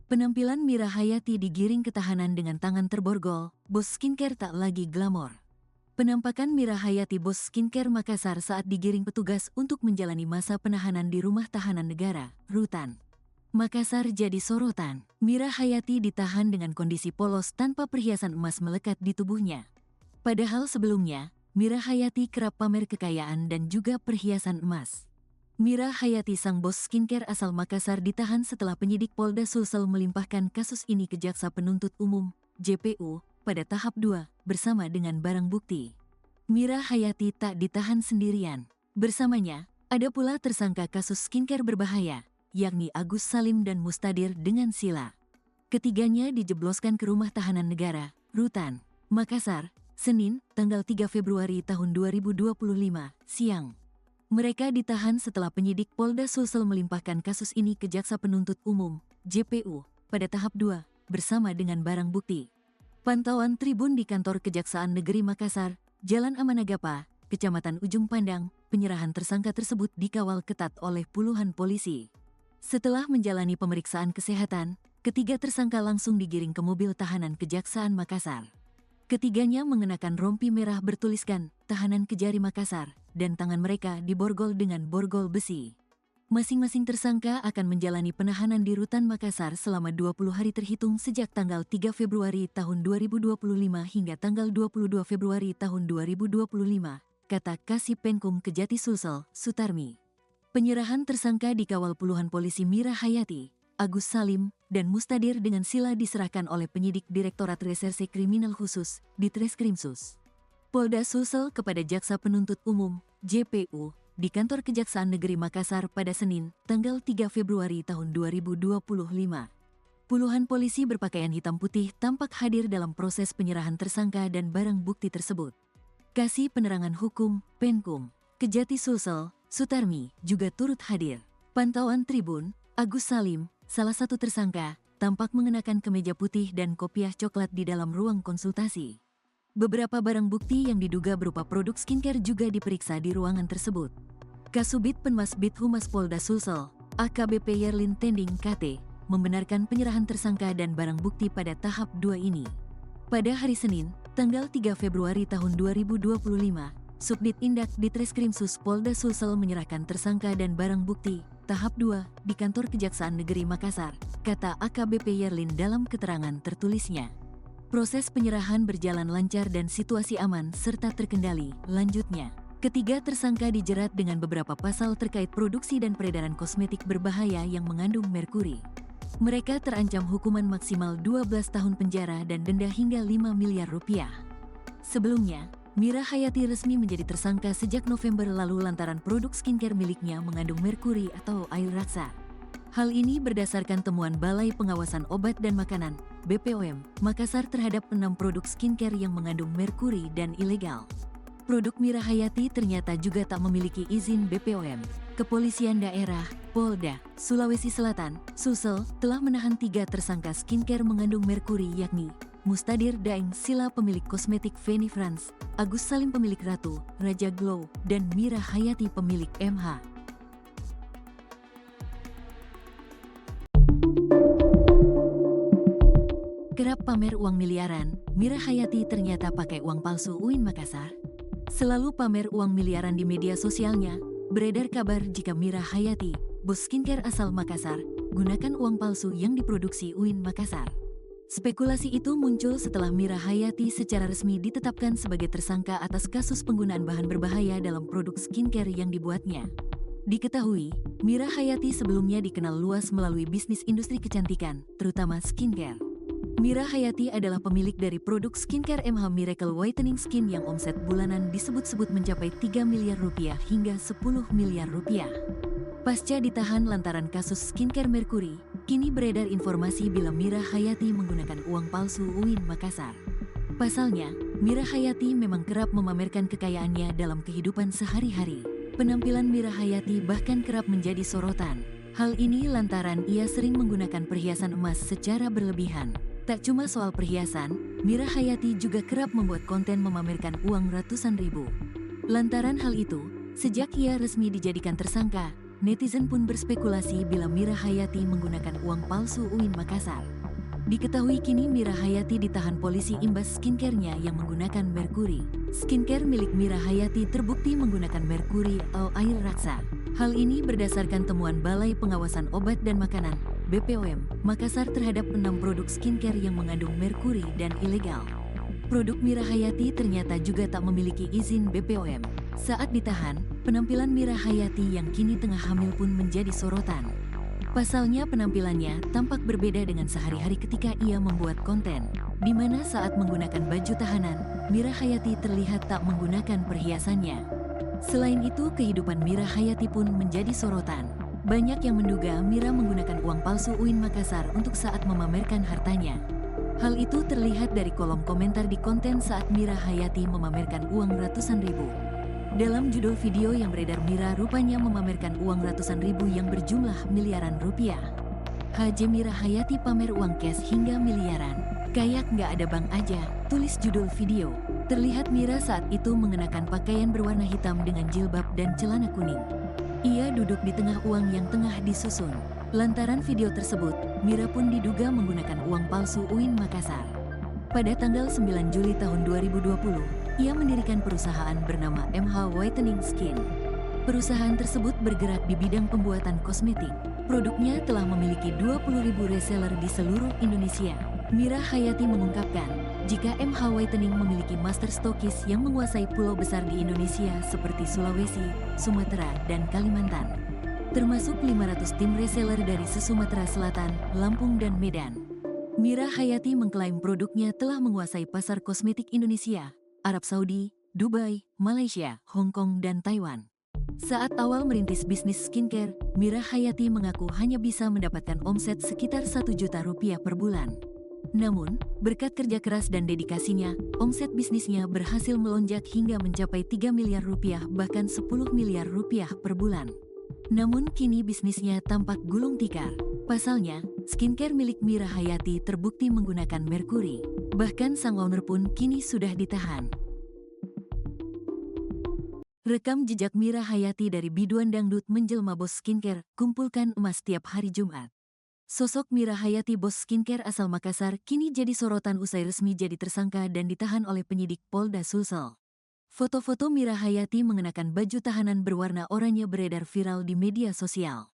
Penampilan Mira Hayati digiring ke tahanan dengan tangan terborgol, bos skincare tak lagi glamor. Penampakan Mira Hayati bos skincare Makassar saat digiring petugas untuk menjalani masa penahanan di Rumah Tahanan Negara, Rutan Makassar jadi sorotan. Mira Hayati ditahan dengan kondisi polos tanpa perhiasan emas melekat di tubuhnya. Padahal sebelumnya, Mira Hayati kerap pamer kekayaan dan juga perhiasan emas. Mira Hayati sang bos skincare asal Makassar ditahan setelah penyidik Polda Sulsel melimpahkan kasus ini ke Jaksa Penuntut Umum, JPU, pada tahap 2, bersama dengan barang bukti. Mira Hayati tak ditahan sendirian. Bersamanya, ada pula tersangka kasus skincare berbahaya, yakni Agus Salim dan Mustadir dengan sila. Ketiganya dijebloskan ke Rumah Tahanan Negara, Rutan Makassar, Senin, tanggal 3 Februari tahun 2025, siang. Mereka ditahan setelah penyidik Polda Sulsel melimpahkan kasus ini ke Jaksa Penuntut Umum, JPU, pada tahap 2, bersama dengan barang bukti. Pantauan tribun di kantor Kejaksaan Negeri Makassar, Jalan Amanagapa, Kecamatan Ujung Pandang, penyerahan tersangka tersebut dikawal ketat oleh puluhan polisi. Setelah menjalani pemeriksaan kesehatan, ketiga tersangka langsung digiring ke mobil tahanan Kejaksaan Makassar. Ketiganya mengenakan rompi merah bertuliskan Tahanan Kejari Makassar, dan tangan mereka diborgol dengan borgol besi. Masing-masing tersangka akan menjalani penahanan di Rutan Makassar selama 20 hari terhitung sejak tanggal 3 Februari tahun 2025 hingga tanggal 22 Februari tahun 2025, kata Kasih Penkum Kejati Sulsel, Sutarmi. Penyerahan tersangka dikawal puluhan polisi Mira Hayati, Agus Salim, dan Mustadir dengan sila diserahkan oleh penyidik Direktorat Reserse Kriminal Khusus, Ditreskrimsus Polda Sulsel kepada Jaksa Penuntut Umum, JPU, di kantor Kejaksaan Negeri Makassar pada Senin, tanggal 3 Februari tahun 2025. Puluhan polisi berpakaian hitam putih tampak hadir dalam proses penyerahan tersangka dan barang bukti tersebut. Kasih Penerangan Hukum, Penkum, Kejati Sulsel, Sutarmi, juga turut hadir. Pantauan tribun, Agus Salim, salah satu tersangka, tampak mengenakan kemeja putih dan kopiah coklat di dalam ruang konsultasi. Beberapa barang bukti yang diduga berupa produk skincare juga diperiksa di ruangan tersebut. Kasubit Penmas Bid Humas Polda Sulsel, AKBP Yerlin Tending KT, membenarkan penyerahan tersangka dan barang bukti pada tahap 2 ini. Pada hari Senin, tanggal 3 Februari tahun 2025, Subdit Indak Ditreskrimsus Polda Sulsel menyerahkan tersangka dan barang bukti tahap 2 di kantor Kejaksaan Negeri Makassar, kata AKBP Yerlin dalam keterangan tertulisnya. Proses penyerahan berjalan lancar dan situasi aman serta terkendali. Lanjutnya, ketiga tersangka dijerat dengan beberapa pasal terkait produksi dan peredaran kosmetik berbahaya yang mengandung merkuri. Mereka terancam hukuman maksimal 12 tahun penjara dan denda hingga 5 miliar rupiah. Sebelumnya, Mira Hayati resmi menjadi tersangka sejak November lalu lantaran produk skincare miliknya mengandung merkuri atau air raksa. Hal ini berdasarkan temuan Balai Pengawasan Obat dan Makanan, BPOM, Makassar terhadap 6 produk skincare yang mengandung merkuri dan ilegal. Produk Mira Hayati ternyata juga tak memiliki izin BPOM. Kepolisian Daerah, Polda, Sulawesi Selatan, Sulsel, telah menahan 3 tersangka skincare mengandung merkuri yakni Mustadir Daeng Sila pemilik kosmetik Feni France, Agus Salim pemilik Ratu, Raja Glow, dan Mira Hayati pemilik MH. Kerap pamer uang miliaran, Mira Hayati ternyata pakai uang palsu UIN Makassar. Selalu pamer uang miliaran di media sosialnya, beredar kabar jika Mira Hayati, bos skincare asal Makassar, gunakan uang palsu yang diproduksi UIN Makassar. Spekulasi itu muncul setelah Mira Hayati secara resmi ditetapkan sebagai tersangka atas kasus penggunaan bahan berbahaya dalam produk skincare yang dibuatnya. Diketahui, Mira Hayati sebelumnya dikenal luas melalui bisnis industri kecantikan, terutama skincare. Mira Hayati adalah pemilik dari produk skincare MH Miracle Whitening Skin yang omset bulanan disebut-sebut mencapai 3 miliar rupiah hingga 10 miliar rupiah. Pasca ditahan lantaran kasus skincare merkuri, kini beredar informasi bila Mira Hayati menggunakan uang palsu UIN Makassar. Pasalnya, Mira Hayati memang kerap memamerkan kekayaannya dalam kehidupan sehari-hari. Penampilan Mira Hayati bahkan kerap menjadi sorotan. Hal ini lantaran ia sering menggunakan perhiasan emas secara berlebihan. Tak cuma soal perhiasan, Mira Hayati juga kerap membuat konten memamerkan uang ratusan ribu. Lantaran hal itu, sejak ia resmi dijadikan tersangka, Netizen pun berspekulasi bila Mira Hayati menggunakan uang palsu UIN Makassar. Diketahui kini Mira Hayati ditahan polisi imbas skincare-nya yang menggunakan merkuri. Skincare milik Mira Hayati terbukti menggunakan merkuri atau air raksa. Hal ini berdasarkan temuan Balai Pengawasan Obat dan Makanan (BPOM) Makassar terhadap 6 produk skincare yang mengandung merkuri dan ilegal. Produk Mira Hayati ternyata juga tak memiliki izin BPOM. Saat ditahan, penampilan Mira Hayati yang kini tengah hamil pun menjadi sorotan. Pasalnya penampilannya tampak berbeda dengan sehari-hari ketika ia membuat konten, di mana saat menggunakan baju tahanan, Mira Hayati terlihat tak menggunakan perhiasannya. Selain itu, kehidupan Mira Hayati pun menjadi sorotan. Banyak yang menduga Mira menggunakan uang palsu UIN Makassar untuk saat memamerkan hartanya. Hal itu terlihat dari kolom komentar di konten saat Mira Hayati memamerkan uang ratusan ribu. Dalam judul video yang beredar, Mira rupanya memamerkan uang ratusan ribu yang berjumlah miliaran rupiah. HJ Mira Hayati pamer uang cash hingga miliaran. Kayak nggak ada bank aja, tulis judul video. Terlihat Mira saat itu mengenakan pakaian berwarna hitam dengan jilbab dan celana kuning. Ia duduk di tengah uang yang tengah disusun. Lantaran video tersebut, Mira pun diduga menggunakan uang palsu UIN Makassar. Pada tanggal 9 Juli tahun 2020, ia mendirikan perusahaan bernama MH Whitening Skin. Perusahaan tersebut bergerak di bidang pembuatan kosmetik. Produknya telah memiliki 20.000 reseller di seluruh Indonesia. Mira Hayati mengungkapkan, jika MH Whitening memiliki master stokis yang menguasai pulau besar di Indonesia seperti Sulawesi, Sumatera, dan Kalimantan. Termasuk 500 tim reseller dari Sumatera Selatan, Lampung, dan Medan. Mira Hayati mengklaim produknya telah menguasai pasar kosmetik Indonesia, Arab Saudi, Dubai, Malaysia, Hong Kong, dan Taiwan. Saat awal merintis bisnis skincare, Mira Hayati mengaku hanya bisa mendapatkan omset sekitar 1 juta rupiah per bulan. Namun, berkat kerja keras dan dedikasinya, omset bisnisnya berhasil melonjak hingga mencapai 3 miliar rupiah bahkan 10 miliar rupiah per bulan. Namun kini bisnisnya tampak gulung tikar. Pasalnya, skincare milik Mira Hayati terbukti menggunakan merkuri. Bahkan sang owner pun kini sudah ditahan. Rekam jejak Mira Hayati dari biduan dangdut menjelma bos skincare, kumpulkan emas tiap hari Jumat. Sosok Mira Hayati bos skincare asal Makassar kini jadi sorotan usai resmi jadi tersangka dan ditahan oleh penyidik Polda Sulsel. Foto-foto Mira Hayati mengenakan baju tahanan berwarna oranye beredar viral di media sosial.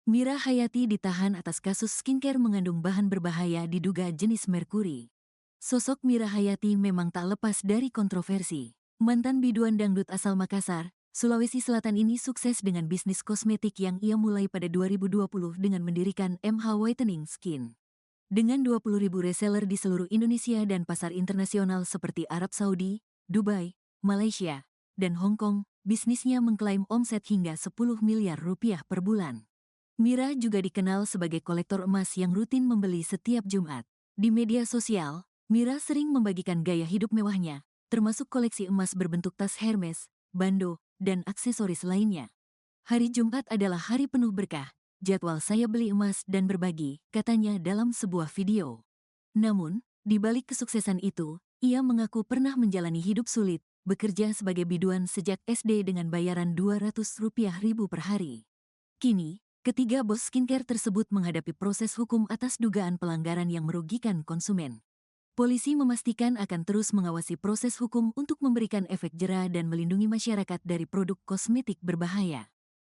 Mira Hayati ditahan atas kasus skincare mengandung bahan berbahaya diduga jenis merkuri. Sosok Mira Hayati memang tak lepas dari kontroversi. Mantan biduan dangdut asal Makassar, Sulawesi Selatan ini sukses dengan bisnis kosmetik yang ia mulai pada 2020 dengan mendirikan MH Whitening Skin. Dengan 20.000 reseller di seluruh Indonesia dan pasar internasional seperti Arab Saudi, Dubai, Malaysia, dan Hong Kong, bisnisnya mengklaim omset hingga 10 miliar rupiah per bulan. Mira juga dikenal sebagai kolektor emas yang rutin membeli setiap Jumat. Di media sosial, Mira sering membagikan gaya hidup mewahnya, termasuk koleksi emas berbentuk tas Hermes, bando, dan aksesoris lainnya. Hari Jumat adalah hari penuh berkah, jadwal saya beli emas dan berbagi, katanya dalam sebuah video. Namun, di balik kesuksesan itu, ia mengaku pernah menjalani hidup sulit, bekerja sebagai biduan sejak SD dengan bayaran Rp200.000 per hari. Kini, ketiga bos skincare tersebut menghadapi proses hukum atas dugaan pelanggaran yang merugikan konsumen. Polisi memastikan akan terus mengawasi proses hukum untuk memberikan efek jera dan melindungi masyarakat dari produk kosmetik berbahaya.